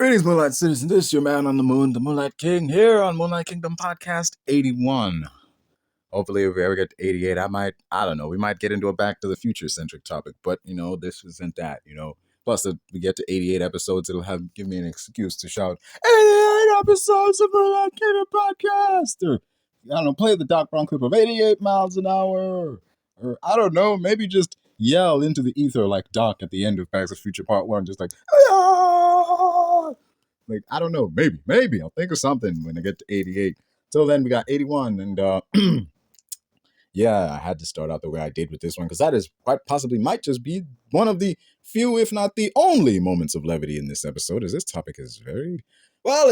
Greetings, Moonlight Citizens. This is your man on the moon, the Moonlight King, here on Moonlight Kingdom Podcast 81. Hopefully, if we ever get to 88, I don't know, we might get into a Back to the Future-centric topic, but, this isn't that, Plus, if we get to 88 episodes, it'll give me an excuse to shout, 88 episodes of Moonlight Kingdom Podcast! Or, I don't know, play the Doc Brown clip of 88 miles an hour! Or, I don't know, maybe just yell into the ether like Doc at the end of Back to the Future Part 1, just like, ah! Like, I don't know, maybe I'll think of something when I get to 88. Till then, we got 81, and yeah, I had to start out the way I did with this one, because that is quite possibly might just be one of the few, if not the only, moments of levity in this episode, as this topic is it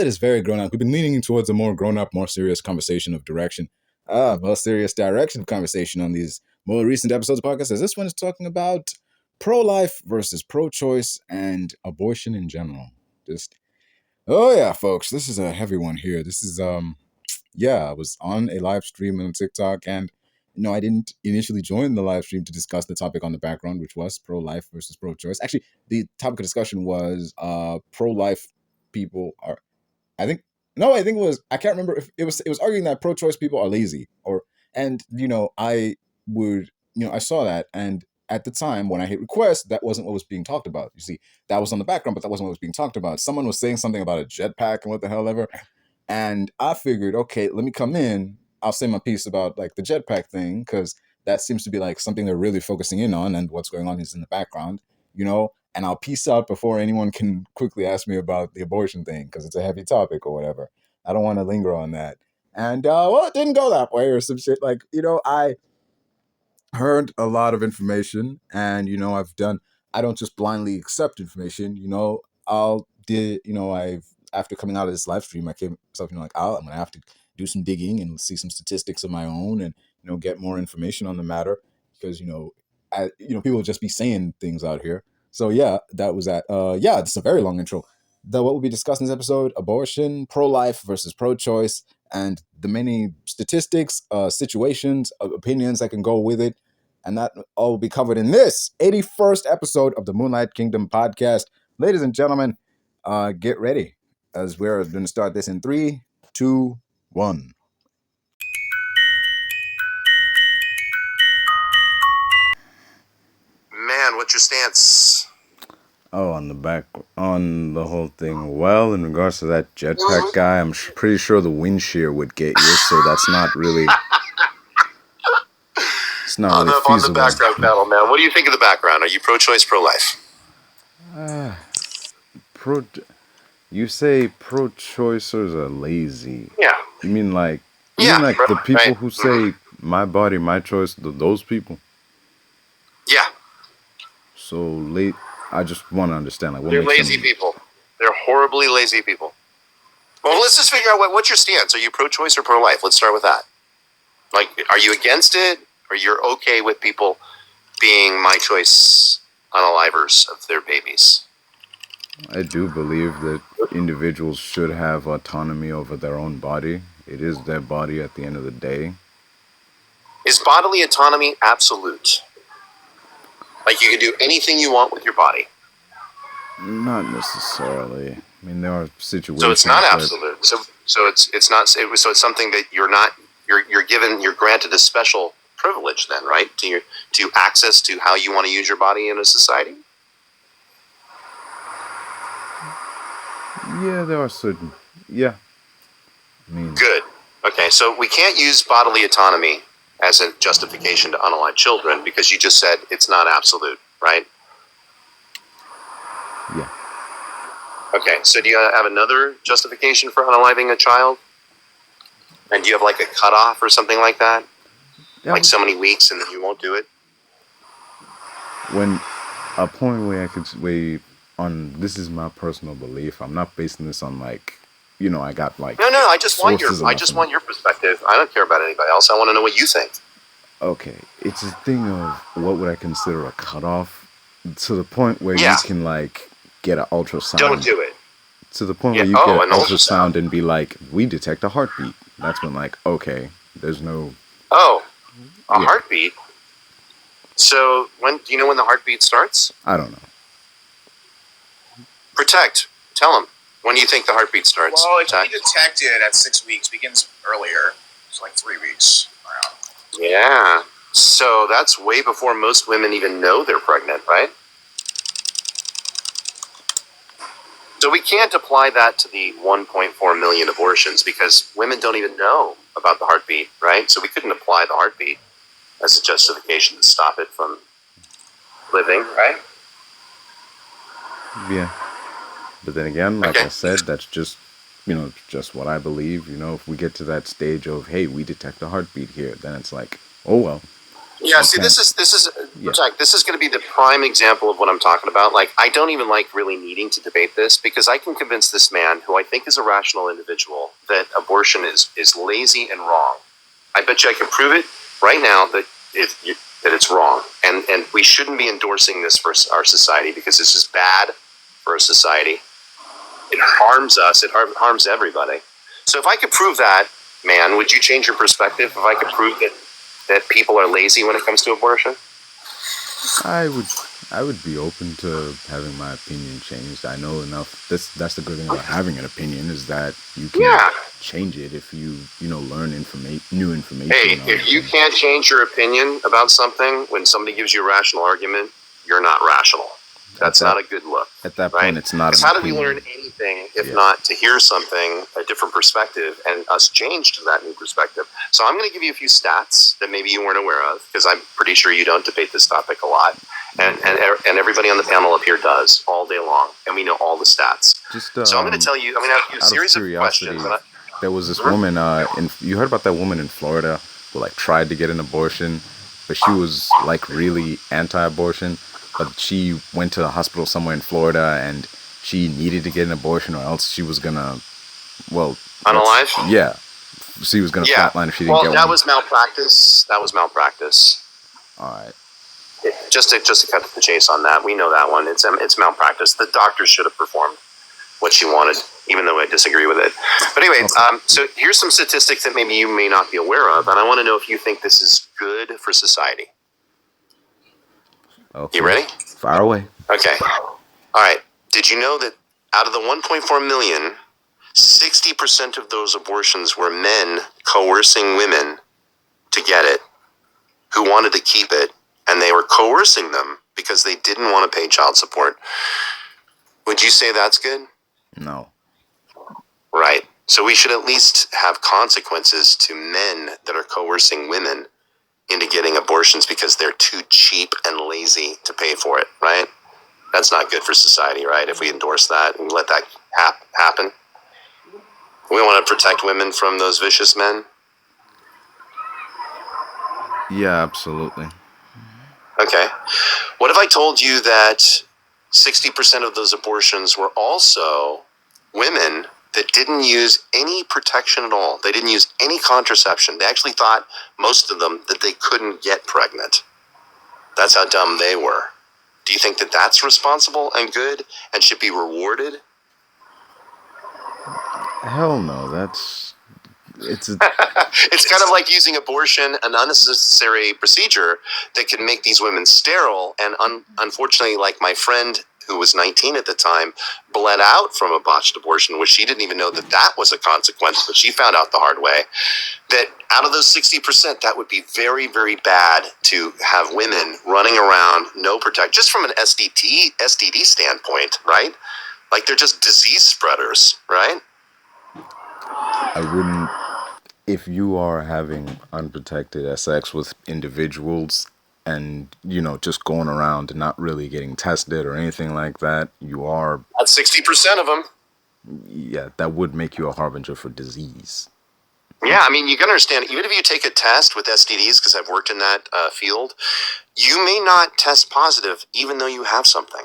is very grown up. We've been leaning towards a more grown up, more serious conversation of direction, more serious direction of conversation on these more recent episodes of podcasts, as this one is talking about pro-life versus pro-choice and abortion in general. Oh yeah, folks, this is a heavy one here. This is, I was on a live stream on TikTok, and, I didn't initially join the live stream to discuss the topic on the background, which was pro-life versus pro-choice. Actually, the topic of discussion was pro-life people are, I can't remember if it was arguing that pro-choice people are lazy, I saw that, and at the time, when I hit request, that wasn't what was being talked about. You see, that was on the background, but that wasn't what was being talked about. Someone was saying something about a jetpack and what the hell ever. And I figured, okay, let me come in. I'll say my piece about, like, the jetpack thing, because that seems to be, like, something they're really focusing in on, and what's going on is in the background, and I'll peace out before anyone can quickly ask me about the abortion thing, because it's a heavy topic or whatever. I don't want to linger on that. And, it didn't go that way or some shit. Like, I heard a lot of information, and I don't just blindly accept information. After coming out of this live stream, I came myself, I'm gonna have to do some digging and see some statistics of my own, and get more information on the matter, because people will just be saying things out here. So yeah, that was that. It's a very long intro. What we'll be discussing in this episode: abortion, pro-life versus pro-choice, and the many statistics, situations, opinions that can go with it. And that all will be covered in this 81st episode of the Moonlight Kingdom Podcast. Ladies and gentlemen, get ready, as we're going to start this in 3, 2, 1. Man, what's your stance? Oh, on the whole thing. Well, in regards to that jetpack guy, I'm pretty sure the wind shear would get you, so that's not really... It's not really feasible. On the background panel, man. What do you think of the background? Are you pro-choice, pro-life? You say pro-choicers are lazy. Yeah. You mean like the people who say my body, my choice, those people? Yeah. So I just want to understand, like, what they're lazy people. They're horribly lazy people. Well, let's just figure out what's your stance. Are you pro-choice or pro-life? Let's start with that. Like, are you against it? Or you're okay with people being my choice unalivers of their babies? I do believe that individuals should have autonomy over their own body. It is their body at the end of the day. Is bodily autonomy absolute? Like, you can do anything you want with your body? Not necessarily. I mean, there are situations. So it's not absolute. So it's not. So it's something that you're granted a special privilege then, right? To access to how you want to use your body in a society? Yeah, there are certain... Yeah. Good. Okay, so we can't use bodily autonomy as a justification to unalive children, because you just said it's not absolute, right? Yeah. Okay, so do you have another justification for unaliving a child? And do you have like a cutoff or something like that? Like so many weeks and then you won't do it? When a point where I could weigh on, this is my personal belief. I'm not basing this on, like, I got like... No, I just want your perspective. I don't care about anybody else. I want to know what you think. Okay, it's a thing of what would I consider a cutoff, to the point where you can, like, get an ultrasound. Don't do it. To the point where you get an ultrasound and be like, we detect a heartbeat. That's when, like, okay, there's no... Oh. A heartbeat? So, do you know when the heartbeat starts? I don't know. Protect. Tell him. When do you think the heartbeat starts? Well, it can be detected at 6 weeks. Begins earlier. It's like 3 weeks around. Yeah. So that's way before most women even know they're pregnant, right? So we can't apply that to the 1.4 million abortions because women don't even know about the heartbeat, right? So we couldn't apply the heartbeat as a justification to stop it from living, right? Yeah. But then again, like I said, that's just, just what I believe. If we get to that stage of, hey, we detect a heartbeat here, then it's like, oh, well. Yeah, see, this is going to be the prime example of what I'm talking about. Like, I don't even like really needing to debate this because I can convince this man, who I think is a rational individual, that abortion is lazy and wrong. I bet you I can prove it right now that it's wrong, and we shouldn't be endorsing this for our society because this is bad for our society. It harms us. It harms everybody. So if I could prove that, man, would you change your perspective if I could prove that people are lazy when it comes to abortion? I would be open to having my opinion changed. I know enough. That's the good thing about having an opinion is that you can change it if you learn new information. Hey, if you can't change your opinion about something when somebody gives you a rational argument, you're not rational. That's not a good look. At that point, it's not. Because how do we learn anything if not to hear something, a different perspective, and us change to that new perspective? So I'm going to give you a few stats that maybe you weren't aware of, because I'm pretty sure you don't debate this topic a lot, and everybody on the panel up here does all day long, and we know all the stats. So I'm going to tell you. I'm going to ask you a series of questions. There was this woman. You heard about that woman in Florida who tried to get an abortion, but she was really anti-abortion. But she went to a hospital somewhere in Florida and she needed to get an abortion or else she was gonna, unalive? Yeah. She was gonna flatline if she didn't get one. Well, that was malpractice. Alright. Just to cut to the chase on that, we know that one. It's malpractice. The doctor should have performed what she wanted, even though I disagree with it. But anyway, so here's some statistics that maybe you may not be aware of, and I want to know if you think this is good for society. Okay. You ready? Fire away. Okay. All right. Did you know that out of the 1.4 million, 60% of those abortions were men coercing women to get it, who wanted to keep it, and they were coercing them because they didn't want to pay child support? Would you say that's good? No. Right. So we should at least have consequences to men that are coercing women into getting abortions because they're too cheap and lazy to pay for it, right? That's not good for society, right? If we endorse that and let that happen. We want to protect women from those vicious men. Yeah, absolutely. Okay. What if I told you that 60% of those abortions were also women that didn't use any protection at all? They didn't use any contraception. They actually thought, most of them, that they couldn't get pregnant. That's how dumb they were. Do you think that that's responsible and good and should be rewarded? Hell no. It's kind of like using abortion, an unnecessary procedure that can make these women sterile. And unfortunately, like my friend who was 19 at the time, bled out from a botched abortion, which she didn't even know that was a consequence, but she found out the hard way. That out of those 60%, that would be very, very bad to have women running around, no protection, just from an STD standpoint, right? Like they're just disease spreaders, right? I wouldn't, if you are having unprotected sex with individuals and, just going around and not really getting tested or anything like that, you are... That's 60% of them. Yeah, that would make you a harbinger for disease. Yeah, I mean, you can understand, even if you take a test with STDs, because I've worked in that field, you may not test positive even though you have something.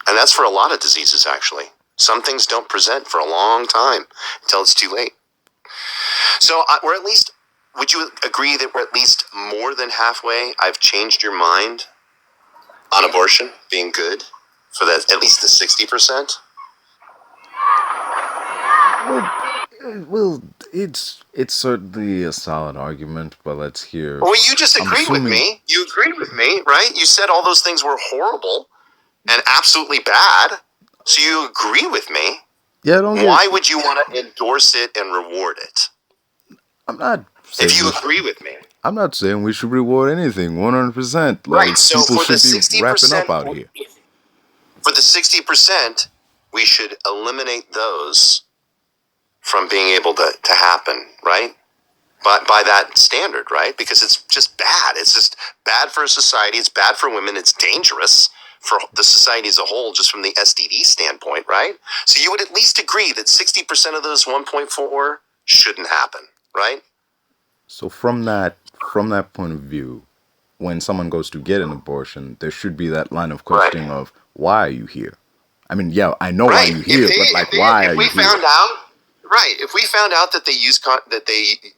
And that's for a lot of diseases, actually. Some things don't present for a long time until it's too late. So we're at least, would you agree that we're at least more than halfway? I've changed your mind on abortion being good for that, at least the 60%? Well, it's certainly a solid argument, but let's hear... Well, you just agreed with me. You agreed with me, right? You said all those things were horrible and absolutely bad. So you agree with me. Yeah, don't get. Why would you want to endorse it and reward it? I'm not saying. If you agree with me. I'm not saying we should reward anything. 100%. Like Right. So people for the should be wrapping up 60%, out here. for the 60%, we should eliminate those from being able to happen, right? But by that standard, right? Because it's just bad. It's just bad for society. It's bad for women. It's dangerous for the society as a whole, just from the STD standpoint, right? So you would at least agree that 60% of those 1.4 shouldn't happen, right? So from that point of view, when someone goes to get an abortion, there should be that line of questioning of why are you here? I mean, yeah, I know why you're here, but like, why are you here? If we found out that they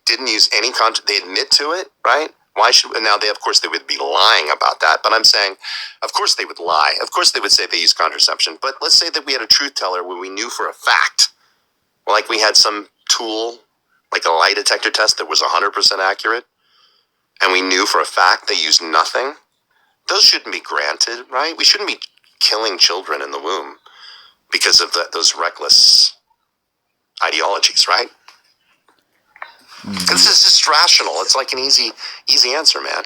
didn't use any they admit to it, right? Why should now they would be lying about that, but I'm saying, of course they would lie. Of course they would say they use contraception. But let's say that we had a truth teller where we knew for a fact, like we had some tool, like a lie detector test that was 100% accurate, and we knew for a fact they used nothing. Those shouldn't be granted, right? We shouldn't be killing children in the womb because of those reckless ideologies, right? This is just rational. It's like an easy answer, man.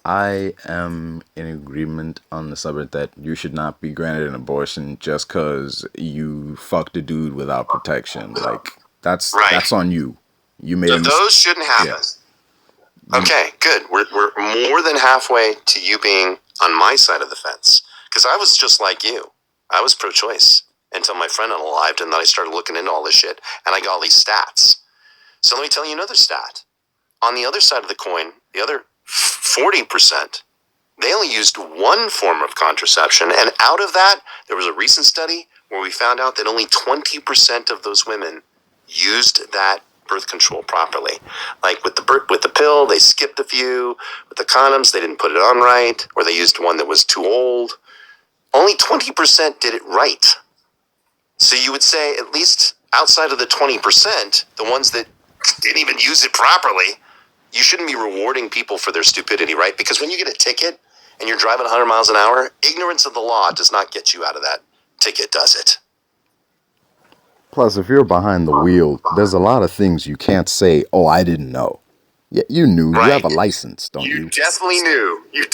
I am in agreement on the subject that you should not be granted an abortion just because you fucked a dude without protection. Like, that's on you. You made so those shouldn't happen. Yeah. Okay, good. We're more than halfway to you being on my side of the fence. Because I was just like you. I was pro-choice until my friend unalived, and then I started looking into all this shit, and I got all these stats. So let me tell you another stat. On the other side of the coin, the other 40%, they only used one form of contraception, and out of that, there was a recent study where we found out that only 20% of those women used that birth control properly. Like with the pill, they skipped a few. With the condoms, they didn't put it on right, or they used one that was too old. Only 20% did it right. So you would say, at least outside of the 20%, the ones that didn't even use it properly, you shouldn't be rewarding people for their stupidity, right? Because when you get a ticket and you're driving 100 miles an hour, ignorance of the law does not get you out of that ticket, does it? Plus, if you're behind the wheel, there's a lot of things you can't say, oh, I didn't know. Yeah, you knew. Right. You have a license, don't you? You definitely knew. You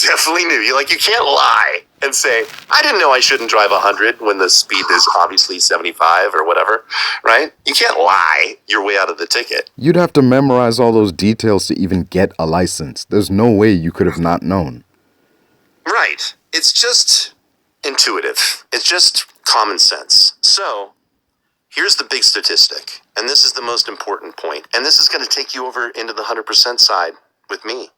can't lie and say, I didn't know I shouldn't drive 100 when the speed is obviously 75 or whatever, right? You can't lie your way out of the ticket. You'd have to memorize all those details to even get a license. There's no way you could have not known. Right. It's just intuitive. It's just common sense. So, here's the big statistic, and this is the most important point, and this is going to take you over into the 100% side with me.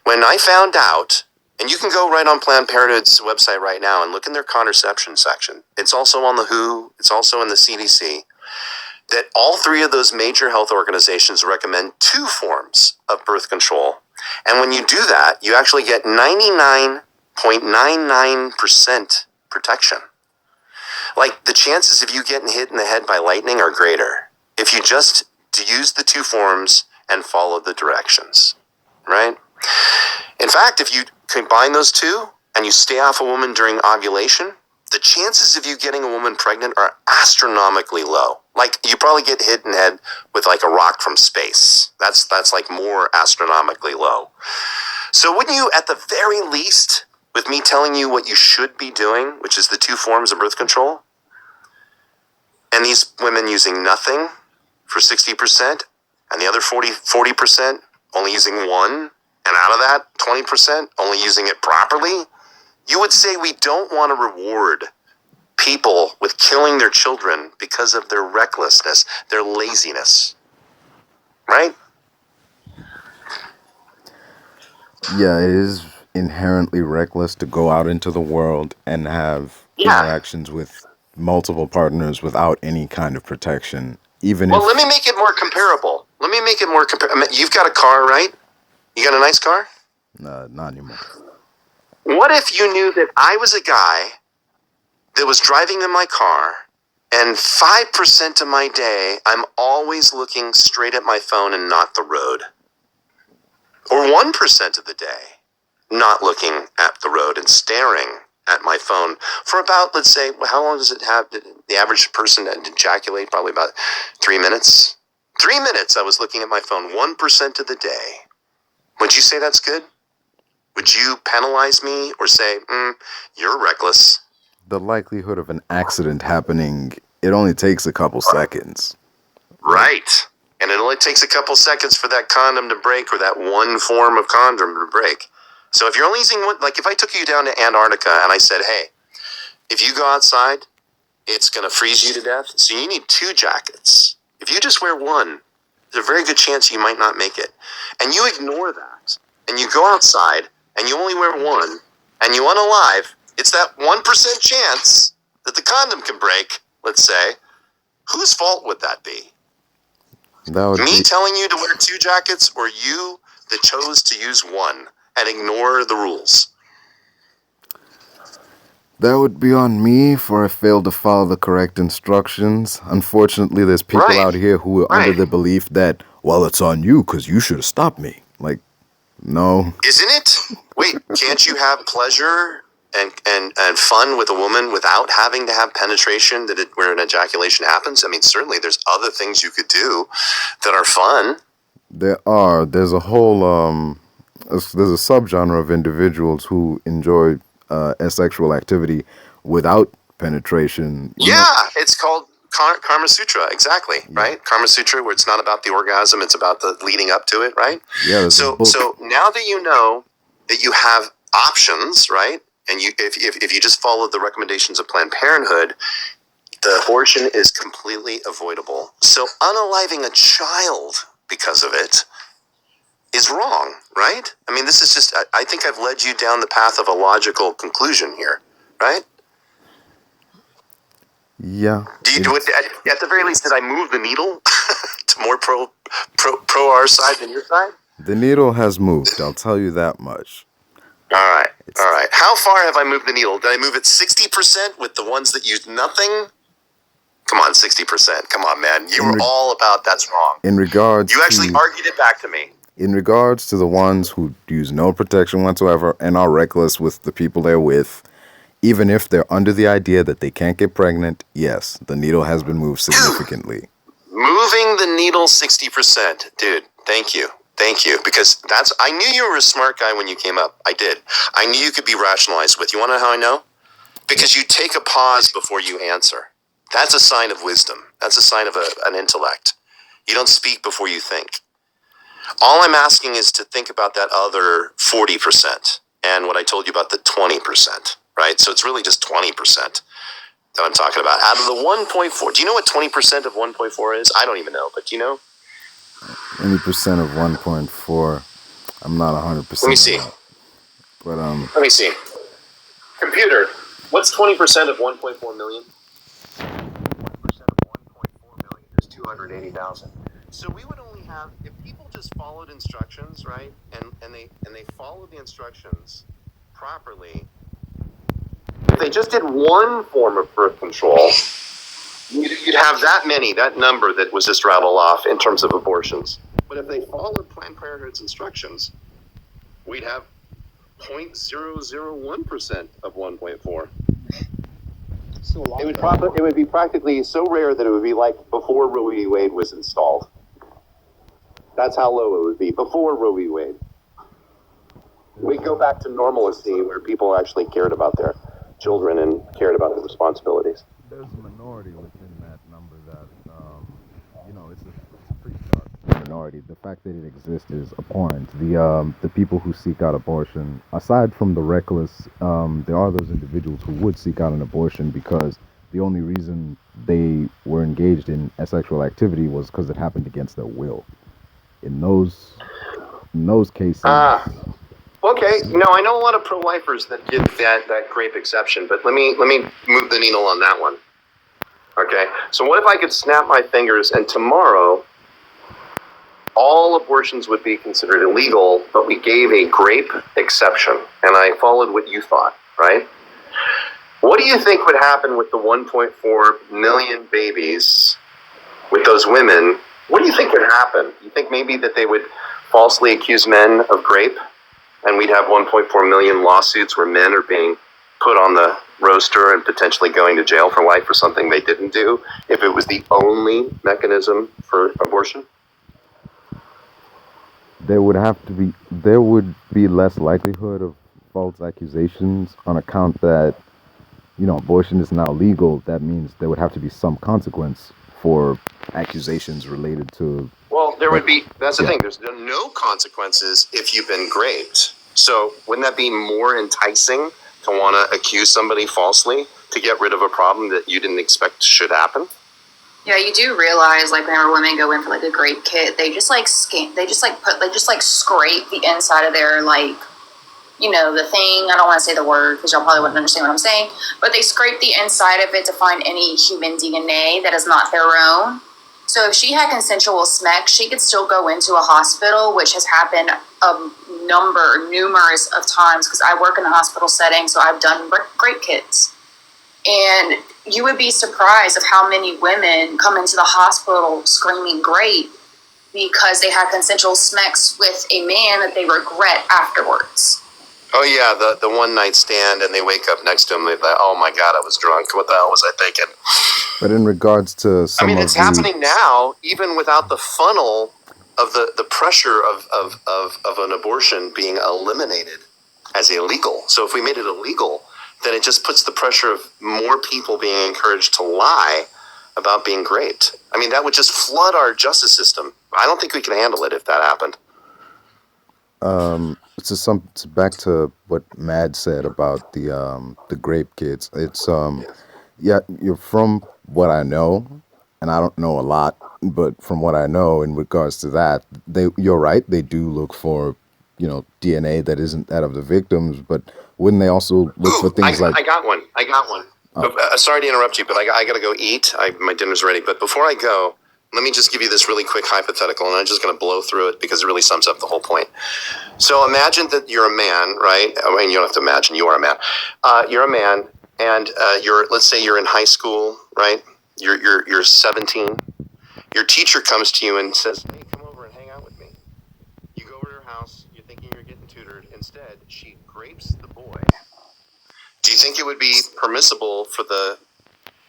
When I found out, and you can go right on Planned Parenthood's website right now and look in their contraception section. It's also on the WHO, it's also in the CDC, that all three of those major health organizations recommend two forms of birth control. And when you do that, you actually get 99.99% protection. Like, the chances of you getting hit in the head by lightning are greater if you just use the two forms and follow the directions, right? In fact, if you combine those two and you stay off a woman during ovulation, the chances of you getting a woman pregnant are astronomically low. Like, you probably get hit in the head with like a rock from space. That's like more astronomically low. So wouldn't you, at the very least, with me telling you what you should be doing, which is the two forms of birth control, and these women using nothing for 60%, and the other 40% only using one, and out of that, 20% only using it properly, you would say we don't want to reward people with killing their children because of their recklessness, their laziness. Right? Yeah, it is inherently reckless to go out into the world and have interactions with multiple partners without any kind of protection. Let me make it more comparable. You've got a car, right? You got a nice car? Not anymore. What if you knew that I was a guy that was driving in my car, and 5% of my day, I'm always looking straight at my phone and not the road? Or 1% of the day, not looking at the road and staring at my phone for about, let's say, how long does it have the average person to ejaculate? Probably about 3 minutes. 3 minutes I was looking at my phone, 1% of the day. Would you say that's good? Would you penalize me or say, you're reckless? The likelihood of an accident happening, it only takes a couple seconds. Right. And it only takes a couple seconds for that condom to break, or that one form of condom to break. So if you're only using one, like if I took you down to Antarctica and I said, hey, if you go outside, it's going to freeze you to death. So you need 2 jackets. If you just wear one, there's a very good chance you might not make it. And you ignore that. And you go outside and you only wear one and you unalive. It's that 1% chance that the condom can break, let's say. Whose fault would that be? Me telling you to wear 2 jackets, or you that chose to use one and ignore the rules? That would be on me, for I failed to follow the correct instructions. Unfortunately, there's people out here who are under the belief that, well, it's on you because you should have stopped me. Like, no. Isn't it? Wait, can't you have pleasure and fun with a woman without having to have penetration where an ejaculation happens? I mean, certainly there's other things you could do that are fun. There's a whole, there's a subgenre of individuals who enjoy asexual activity without penetration. It's called Karma Sutra, exactly, right? Karma Sutra, where it's not about the orgasm, it's about the leading up to it, right? Yeah. So now that you know that you have options, right? And if you just follow the recommendations of Planned Parenthood, the abortion is completely avoidable. So unaliving a child because of it is wrong, right? I mean, this is just, I think I've led you down the path of a logical conclusion here, right? Yeah. At the very least, did I move the needle to more pro our side than your side? The needle has moved, I'll tell you that much. All right. How far have I moved the needle? Did I move it 60% with the ones that used nothing? Come on, 60%. Come on, man. You were all about that's wrong. You actually argued it back to me. In regards to the ones who use no protection whatsoever and are reckless with the people they're with, even if they're under the idea that they can't get pregnant, yes, the needle has been moved significantly. Moving the needle 60%. Dude, thank you. Because I knew you were a smart guy when you came up. I did. I knew you could be rationalized with. You want to know how I know? Because you take a pause before you answer. That's a sign of wisdom. That's a sign of an intellect. You don't speak before you think. All I'm asking is to think about that other 40% and what I told you about the 20%, right? So it's really just 20% that I'm talking about. Out of the 1.4, do you know what 20% of 1.4 is? I don't even know, but do you know? 20% of 1.4, I'm not 100%. Let me see. But Let me see. Computer, what's 20% of 1.4 million? 20% of 1.4 million is 280,000. So we would only have, if people just followed instructions, right, and they followed the instructions properly, if they just did one form of birth control, you'd have that number that was just rattled off in terms of abortions. But if they followed Planned Parenthood's instructions, we'd have 0.001% of 1.4. It would be practically so rare that it would be like before Roe v. Wade was installed. That's how low it would be before Roe v. Wade. We'd go back to normalcy where people actually cared about their children and cared about their responsibilities. There's a minority within that number that, it's a pretty dark minority. The fact that it exists is abhorrent. The people who seek out abortion, aside from the reckless, there are those individuals who would seek out an abortion because the only reason they were engaged in asexual activity was because it happened against their will. In those cases. Okay. I know a lot of pro-lifers that give that grape exception, but let me move the needle on that one. Okay. So what if I could snap my fingers and tomorrow all abortions would be considered illegal, but we gave a grape exception, and I followed what you thought, right? What do you think would happen with the 1.4 million babies with those women? What do you think would happen? You think maybe that they would falsely accuse men of rape, and we'd have 1.4 million lawsuits where men are being put on the roster and potentially going to jail for life for something they didn't do if it was the only mechanism for abortion? There would be less likelihood of false accusations on account that, abortion is now legal. That means there would have to be some consequence for accusations related to. Well, there would be, that's the thing, there's no consequences if you've been raped. So wouldn't that be more enticing to want to accuse somebody falsely to get rid of a problem that you didn't expect should happen? Yeah, you do realize, like, whenever women go in for, like, a grape kit, they just scrape the inside of their, like, the thing. I don't want to say the word because y'all probably wouldn't understand what I'm saying, but they scrape the inside of it to find any human DNA that is not their own. So if she had consensual sex, she could still go into a hospital, which has happened numerous of times because I work in a hospital setting, so I've done grape kits. And you would be surprised of how many women come into the hospital screaming grape because they had consensual sex with a man that they regret afterwards. Oh yeah, the one night stand, and they wake up next to him. They're like, "Oh my God, I was drunk. What the hell was I thinking?" But in regards to it's happening now, even without the funnel of the pressure of an abortion being eliminated as illegal. So if we made it illegal, then it just puts the pressure of more people being encouraged to lie about being raped. That would just flood our justice system. I don't think we can handle it if that happened. It's back to what Mad said about the grape kits. It's you're from what I know, and I don't know a lot, but from what I know in regards to that, you're right. They do look for DNA that isn't that of the victims, but wouldn't they also look for things like? I got one. Oh. Sorry to interrupt you, but I got to go eat. My dinner's ready. But before I go, let me just give you this really quick hypothetical, and I'm just going to blow through it because it really sums up the whole point. So imagine that you're a man, right? You don't have to imagine, you are a man. You're a man, and let's say you're in high school, right? You're 17. Your teacher comes to you and says, "Hey, come over and hang out with me." You go over to her house. You're thinking you're getting tutored. Instead, she grapes the boy. Do you think it would be permissible for the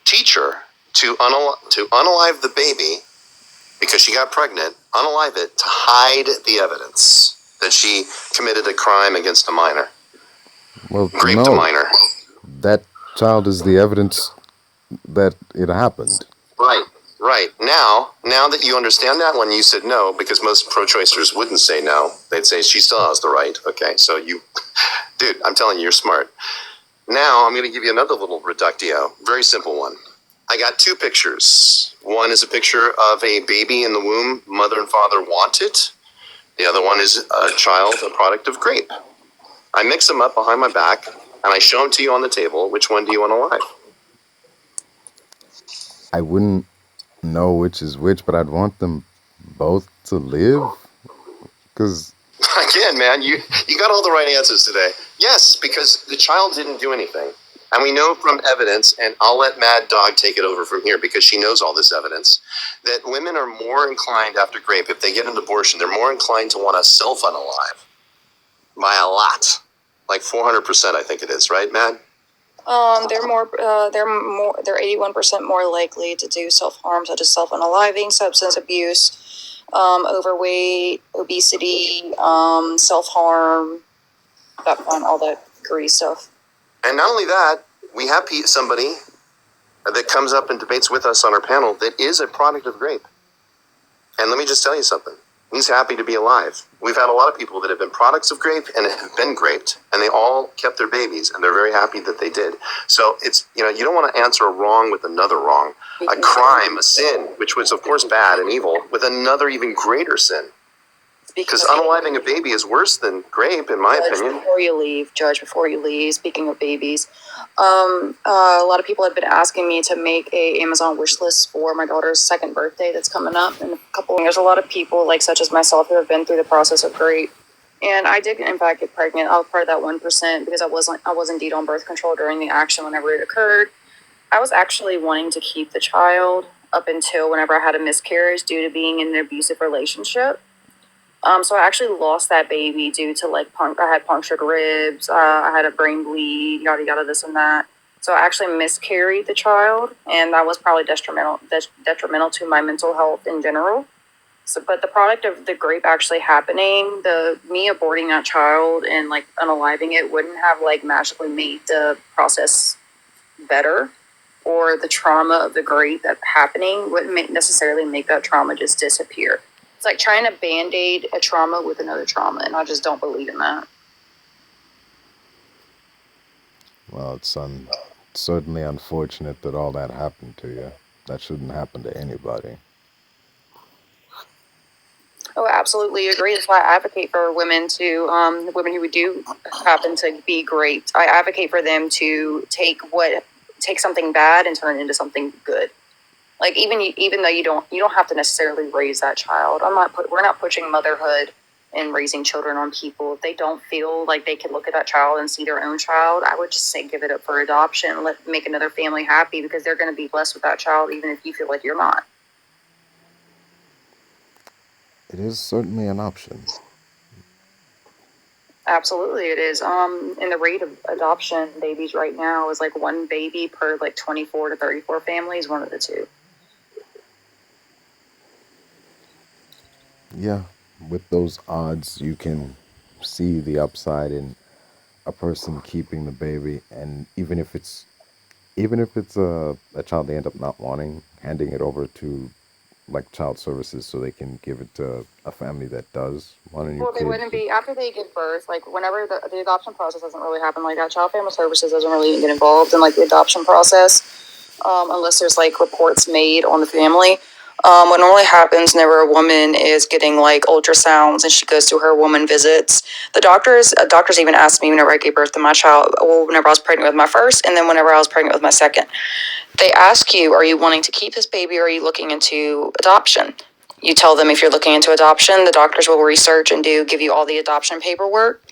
teacher to unalive the baby because she got pregnant, unalive it to hide the evidence that she committed a crime against a minor? Well, Raped a minor. That child is the evidence that it happened. Right. Now that you understand that one, you said no, because most pro-choicers wouldn't say no. They'd say she still has the right. Okay, so dude, I'm telling you, you're smart. Now I'm going to give you another little reductio, very simple one. I got two pictures. One is a picture of a baby in the womb, mother and father want it. The other one is a child, a product of grape. I mix them up behind my back, and I show them to you on the table. Which one do you want alive? I wouldn't know which is which, but I'd want them both to live. Because again, man, you got all the right answers today. Yes, because the child didn't do anything. And we know from evidence, and I'll let Mad Dog take it over from here because she knows all this evidence, that women are more inclined after grape, if they get an abortion, they're more inclined to want to self-unalive by a lot. Like 400%, I think it is, right, Mad? They're 81% more likely to do self-harm, such as self-unaliving, substance abuse, overweight, obesity, self-harm, all that greedy stuff. And not only that, we have somebody that comes up and debates with us on our panel that is a product of grape. And let me just tell you something. He's happy to be alive. We've had a lot of people that have been products of grape and have been graped, and they all kept their babies, and they're very happy that they did. So it's, you don't want to answer a wrong with another wrong. A crime, a sin, which was of course bad and evil, with another even greater sin. Because unaliving a baby is worse than grape, in my opinion. Before you leave, speaking of babies, a lot of people have been asking me to make a Amazon wish list for my daughter's second birthday that's coming up in a couple. There's a lot of people, such as myself, who have been through the process of grape. And I did, in fact, get pregnant. I was part of that 1% because I was indeed on birth control during the action whenever it occurred. I was actually wanting to keep the child up until whenever I had a miscarriage due to being in an abusive relationship. So I actually lost that baby due to like I had punctured ribs, I had a brain bleed, yada yada, this and that. So I actually miscarried the child, and that was probably detrimental to my mental health in general. So, but the product of the grape actually happening, me aborting that child and like unaliving it wouldn't have like magically made the process better, or the trauma of the grape that happening wouldn't necessarily make that trauma just disappear. It's like trying to band-aid a trauma with another trauma, and I just don't believe in that. Well, it's certainly unfortunate that all that happened to you. That shouldn't happen to anybody. Oh, I absolutely agree. That's why I advocate for women women who do happen to be raped. I advocate for them to take something bad and turn it into something good. Like even though you don't have to necessarily raise that child. We're not pushing motherhood and raising children on people. If they don't feel like they can look at that child and see their own child, I would just say give it up for adoption. Make another family happy, because they're going to be blessed with that child, even if you feel like you're not. It is certainly an option. Absolutely, it is. And the rate of adoption babies right now is like one baby per like 24 to 34 families, one of the two. Yeah, with those odds, you can see the upside in a person keeping the baby, and even if it's a child they end up not wanting, handing it over to like child services so they can give it to a family that does want a new Well, they kid. wouldn't be after they give birth. Like whenever the adoption process doesn't really happen like that. Child Family Services doesn't really even get involved in like the adoption process, unless there's like reports made on the family. What normally happens whenever a woman is getting like ultrasounds and she goes to her woman visits, the doctors even asked me whenever I gave birth to my child, well, whenever I was pregnant with my first, and then whenever I was pregnant with my second, they ask you, are you wanting to keep this baby, or are you looking into adoption? You tell them if you're looking into adoption, the doctors will research and give you all the adoption paperwork,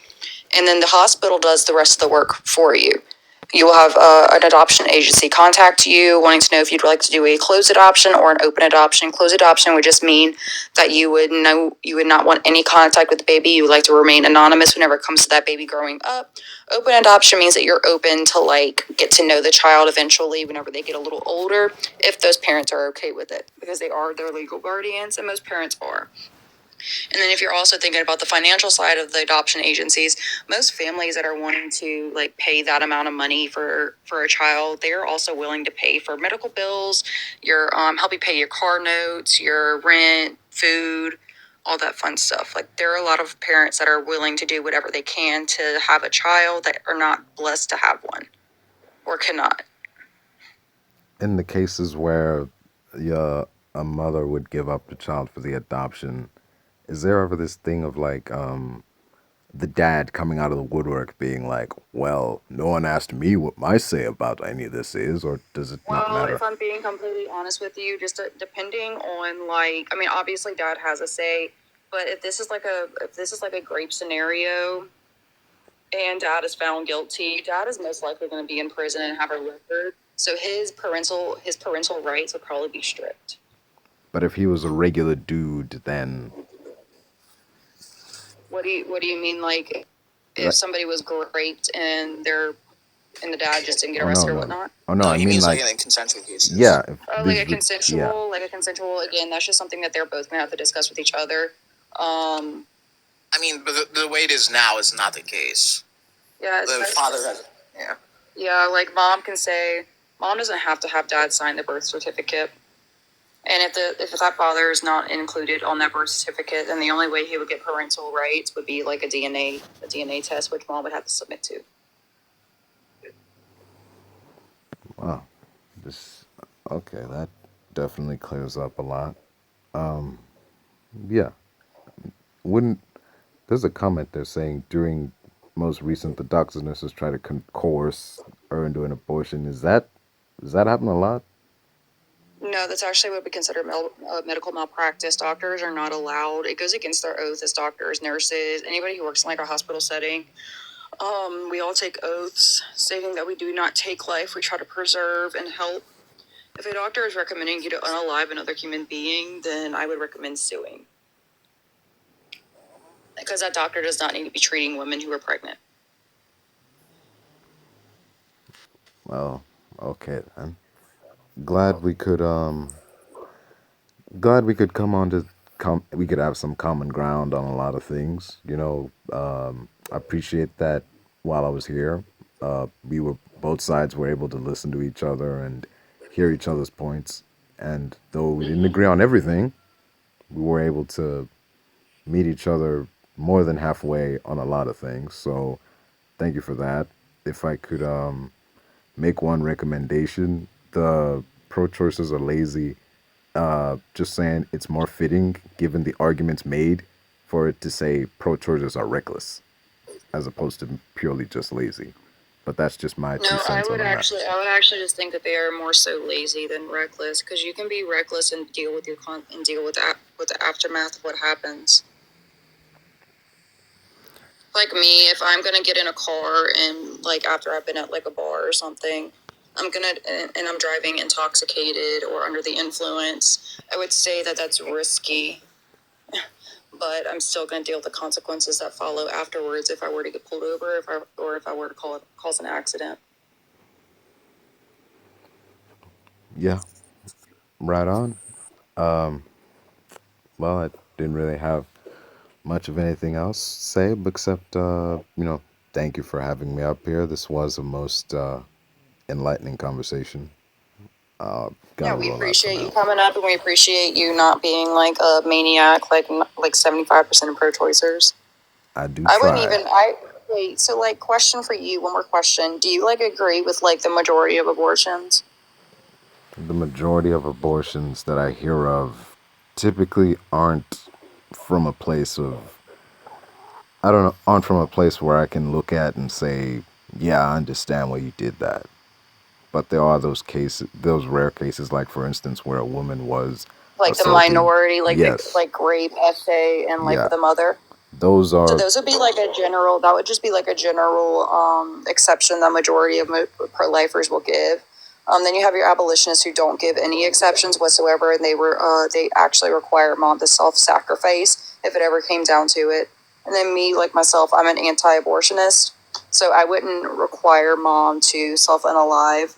and then the hospital does the rest of the work for you. You will have an adoption agency contact you, wanting to know if you'd like to do a closed adoption or an open adoption. Closed adoption would just mean that you would not want any contact with the baby. You would like to remain anonymous whenever it comes to that baby growing up. Open adoption means that you're open to like get to know the child eventually whenever they get a little older, if those parents are okay with it, because they are their legal guardians, and most parents are. And then if you're also thinking about the financial side of the adoption agencies, most families that are wanting to like pay that amount of money for a child, they're also willing to pay for medical bills, your help you pay your car notes, your rent, food, all that fun stuff. Like there are a lot of parents that are willing to do whatever they can to have a child that are not blessed to have one or cannot. In the cases where a mother would give up the child for the adoption, is there ever this thing of like the dad coming out of the woodwork being like, well, no one asked me what my say about any of this is, or does it not Well, matter? if I'm being completely honest with you, just depending on like, I mean, obviously dad has a say, but if this is like a grape scenario and dad is found guilty, dad is most likely going to be in prison and have a record. So his parental rights would probably be stripped. But if he was a regular dude, then What do you mean? Like, if somebody was raped and the dad just didn't get arrested or whatnot? Oh no, I he mean means like in consensual cases. yeah, Like a consensual. Again, that's just something that they're both gonna have to discuss with each other. I mean, but the way it is now is not the case. Yeah, The father has. Yeah. Yeah, like mom doesn't have to have dad sign the birth certificate. And if that father is not included on that birth certificate, then the only way he would get parental rights would be like a DNA test, which mom would have to submit to. wow, okay, that definitely clears up a lot. Yeah, there's a comment there saying during most recent the doctors and nurses try to coerce her into an abortion. Does that happen a lot? No, that's actually what we consider medical malpractice. Doctors are not allowed. It goes against their oath as doctors, nurses, anybody who works in like a hospital setting. We all take oaths stating that we do not take life. We try to preserve and help. If a doctor is recommending you to unalive another human being, then I would recommend suing. because that doctor does not need to be treating women who are pregnant. Well, okay then. Glad we could glad we could come on to we could have some common ground on a lot of things. I appreciate that while I was here, we were both sides were able to listen to each other and hear each other's points. And though we didn't agree on everything, we were able to meet each other more than halfway on a lot of things. So thank you for that. If I could make one recommendation, the pro-choicers are lazy. Just saying it's more fitting, given the arguments made, for it to say pro-choicers are reckless, as opposed to purely just lazy. But that's just my 2 cents on the matter. I would actually just think that they are more so lazy than reckless, because you can be reckless and deal with with the aftermath of what happens. Like me, if I'm gonna get in a car and like after I've been at like a bar or something, I'm driving intoxicated or under the influence, I would say that that's risky, but I'm still gonna deal with the consequences that follow afterwards if I were to get pulled over, if I were to cause an accident. Yeah, right on. Well, I didn't really have much of anything else to say except, thank you for having me up here. This was a most enlightening conversation. Got Yeah, a we roll out appreciate some you out. coming up, and we appreciate you not being like a maniac, like 75% of pro-choicers. I do I wouldn't try. even. Wait. So, like, question for you. One more question. Do you like agree with like the majority of abortions? The majority of abortions that I hear of typically aren't from a place of, I don't know, aren't from a place where I can look at and say, yeah, I understand why you did that. But there are those cases, those rare cases, like for instance, where a woman was Like the assaulted. minority, like Yes. like rape, essay, and life Yeah. of the mother. Those So are, those would be like a general. That would just be like a general exception that majority of pro-lifers will give. Then you have your abolitionists who don't give any exceptions whatsoever, and they actually require mom to self-sacrifice if it ever came down to it. And then me, like myself, I'm an anti-abortionist, so I wouldn't require mom to self-unalive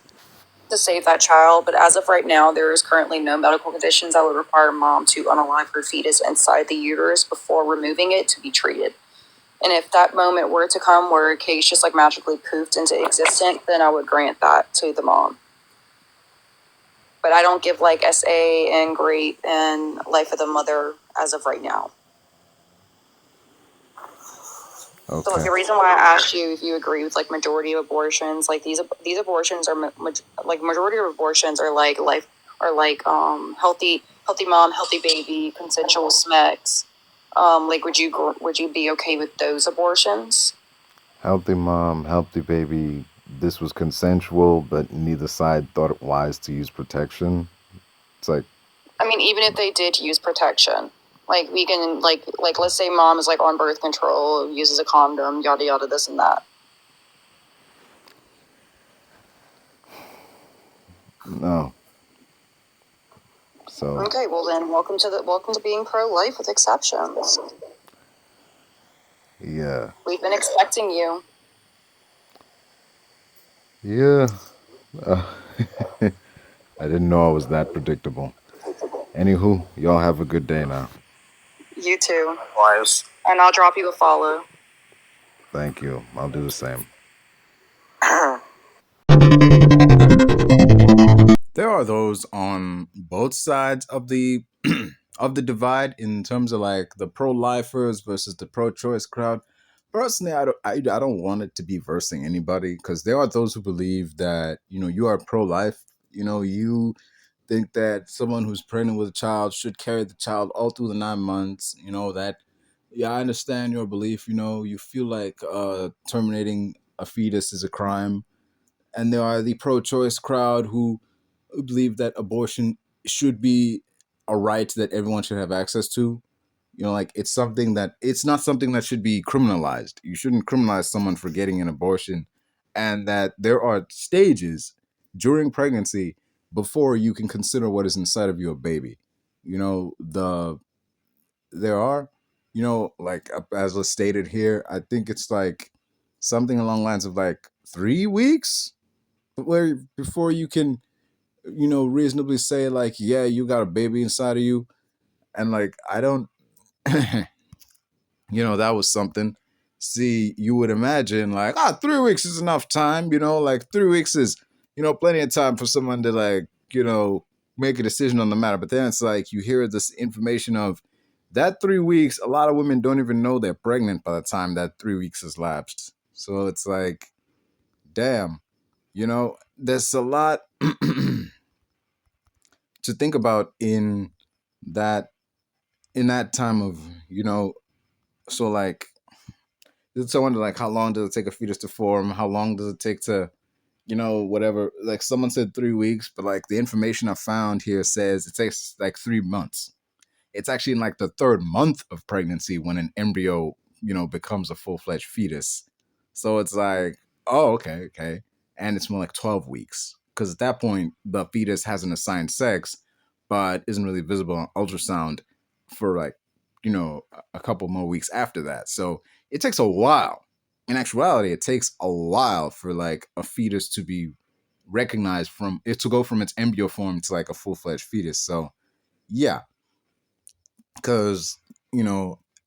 to save that child. But as of right now, there is currently no medical conditions that would require mom to unalive her fetus inside the uterus before removing it to be treated. And if that moment were to come where a case just like magically poofed into existence, then I would grant that to the mom. But I don't give like SA and GRAPE and life of the mother as of right now. okay. So the reason why I asked you if you agree with like majority of abortions, like these abortions are like majority of abortions are like life are like healthy mom, healthy baby, consensual SMECs. Like would you be okay with those abortions? Healthy mom, healthy baby. This was consensual, but neither side thought it wise to use protection. It's like, I mean, even if they did use protection, like we can like let's say mom is like on birth control, uses a condom, yada yada, this and that. no. So, Okay, well then, welcome to being pro-life with exceptions. yeah. We've been expecting you. Yeah. Uh, I didn't know I was that predictable. Anywho, y'all have a good day now. You too. Wise. And I'll drop you a follow. Thank you. I'll do the same. There are those on both sides of the of the divide in terms of like the pro-lifers versus the pro-choice crowd. Personally, I don't want it to be versing anybody, because there are those who believe that you are pro-life. You think that someone who's pregnant with a child should carry the child all through the 9 months. That, yeah, I understand your belief. You feel like terminating a fetus is a crime. And there are the pro-choice crowd who believe that abortion should be a right that everyone should have access to. Like it's not something that should be criminalized. You shouldn't criminalize someone for getting an abortion, and that there are stages during pregnancy before you can consider what is inside of your baby. There are like as was stated here, I think it's like something along the lines of like 3 weeks where before you can, reasonably say like, yeah, you got a baby inside of you. And like, I don't, that was something. See, you would imagine like, 3 weeks is enough time, like 3 weeks is, plenty of time for someone to like, make a decision on the matter. But then it's like you hear this information of that 3 weeks, a lot of women don't even know they're pregnant by the time that 3 weeks has lapsed. So it's like, damn, there's a lot to think about that in that time of, so like, it's so wonder like how long does it take a fetus to form? How long does it take to, whatever? Like someone said 3 weeks, but like the information I found here says it takes like 3 months. It's actually in like the third month of pregnancy when an embryo, becomes a full-fledged fetus. So it's like, oh, okay. And it's more like 12 weeks. Because at that point, the fetus has an assigned sex, but isn't really visible on ultrasound for like, a couple more weeks after that. So it takes a while. In actuality, it takes a while for like a fetus to be recognized from it to go from its embryo form to like a full-fledged fetus. So yeah, because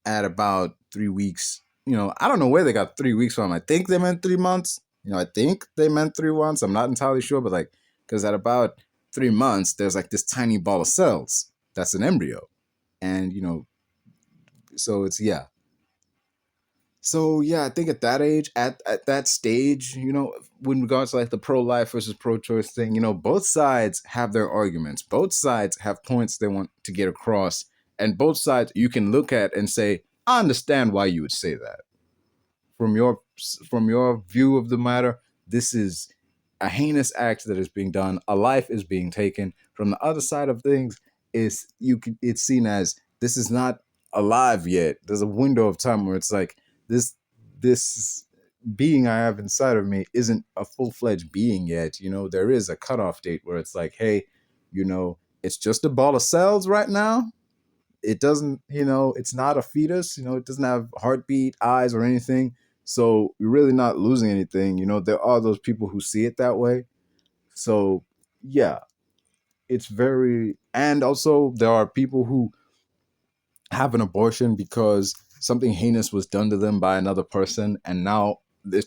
at about 3 weeks, I don't know where they got 3 weeks from. I think they meant 3 months. I think they meant 3 months. I'm not entirely sure, but like, because at about 3 months, there's like this tiny ball of cells that's an embryo, and so it's yeah. So yeah, I think at that age, at that stage, with regards to like the pro-life versus pro-choice thing, both sides have their arguments. Both sides have points they want to get across, and both sides you can look at and say, I understand why you would say that. From your view of the matter, this is a heinous act that is being done. A life is being taken. From the other side of things, it's seen as this is not alive yet. There's a window of time where it's like this being I have inside of me isn't a full-fledged being yet. There is a cutoff date where it's like, hey, it's just a ball of cells right now. It doesn't, it's not a fetus. It doesn't have heartbeat, eyes, or anything. So you're really not losing anything. There are those people who see it that way. So yeah, it's very, and also there are people who have an abortion because something heinous was done to them by another person, and now this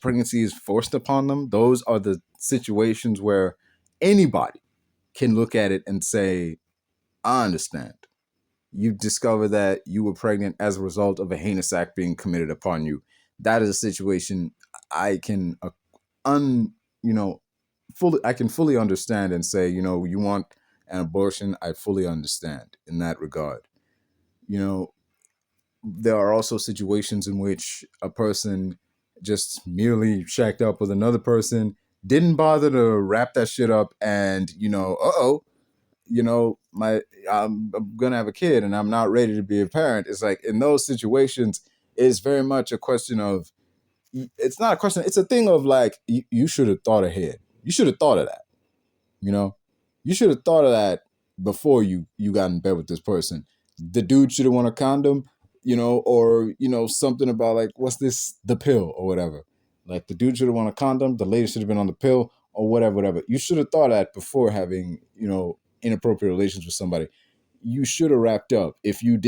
pregnancy is forced upon them. Those are the situations where anybody can look at it and say, I understand. You discover that you were pregnant as a result of a heinous act being committed upon you. That is a situation I can fully understand and say, you want an abortion. I fully understand in that regard. There are also situations in which a person just merely shacked up with another person, didn't bother to wrap that shit up, and I'm gonna have a kid and I'm not ready to be a parent. It's like in those situations, it's very much a question of, it's not a question, it's a thing of like, you should have thought ahead. You should have thought of that. You should have thought of that before you got in bed with this person. The dude should have won a condom, or something about like, what's this, the pill or whatever. Like the dude should have won a condom, the lady should have been on the pill or whatever. You should have thought of that before having, inappropriate relations with somebody. You should have wrapped up. If you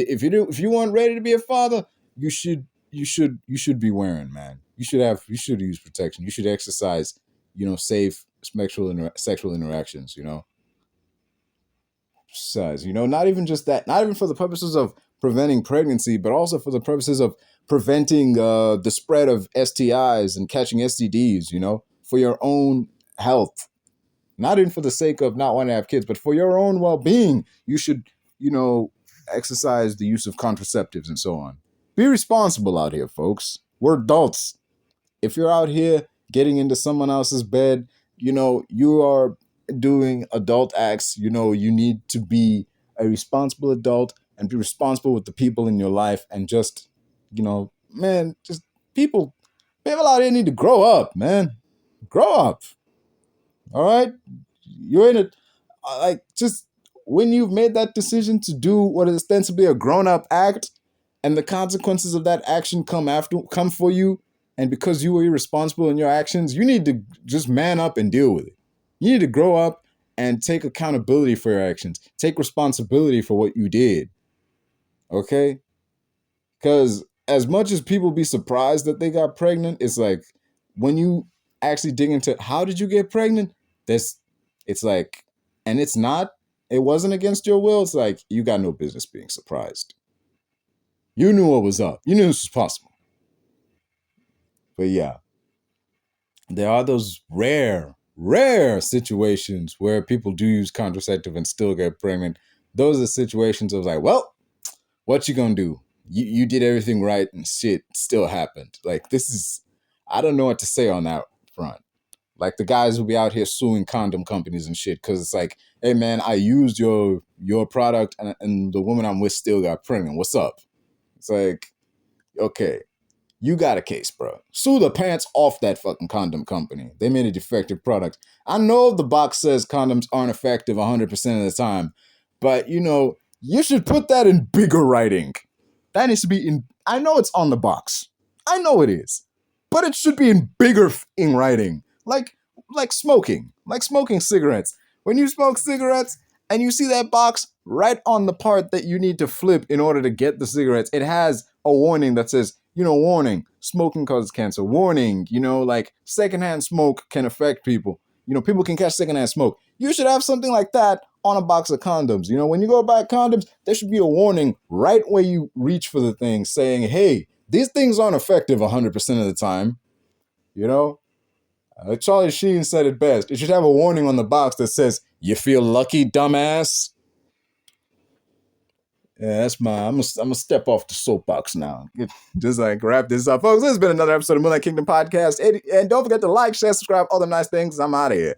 weren't ready to be a father, you should be wearing, man. You should use protection. You should exercise, safe sexual interactions, Size, not even just that, not even for the purposes of preventing pregnancy, but also for the purposes of preventing the spread of STIs and catching STDs, for your own health. Not even for the sake of not wanting to have kids, but for your own well-being. You should, exercise the use of contraceptives and so on. Be responsible out here, folks. We're adults. If you're out here getting into someone else's bed, you are doing adult acts. You need to be a responsible adult and be responsible with the people in your life, and just, man, just people out here need to grow up, man. Grow up. All right? You're in it. Like, just when you've made that decision to do what is ostensibly a grown-up act, and the consequences of that action come for you, and because you were irresponsible in your actions, you need to just man up and deal with it. You need to grow up and take accountability for your actions. Take responsibility for what you did. Okay? Because as much as people be surprised that they got pregnant, it's like when you actually dig into how did you get pregnant, it's like, and it wasn't against your will. It's like you got no business being surprised. You knew what was up. You knew this was possible. But yeah, there are those rare situations where people do use contraceptive and still get pregnant. Those are situations of like, well, what you gonna do? You did everything right and shit still happened. Like I don't know what to say on that front. Like the guys will be out here suing condom companies and shit because it's like, hey man, I used your product and the woman I'm with still got pregnant. What's up? It's like, okay, you got a case, bro. Sue the pants off that fucking condom company. They made a defective product. I know the box says condoms aren't effective 100% of the time, but you should put that in bigger writing. That needs to be in, I know it's on the box. I know it is. But it should be in bigger in writing. Like smoking cigarettes. When you smoke cigarettes and you see that box right on the part that you need to flip in order to get the cigarettes, it has a warning that says, warning, smoking causes cancer. Warning, like secondhand smoke can affect people. People can catch secondhand smoke. You should have something like that on a box of condoms. When you go buy condoms, there should be a warning right where you reach for the thing saying, hey, these things aren't effective 100% of the time. Charlie Sheen said it best. It should have a warning on the box that says, you feel lucky, dumbass? Yeah, that's I'm gonna step off the soapbox now. Just like wrap this up. Folks, this has been another episode of Moonlight Kingdom Podcast. And don't forget to like, share, subscribe, all the nice things. I'm out of here.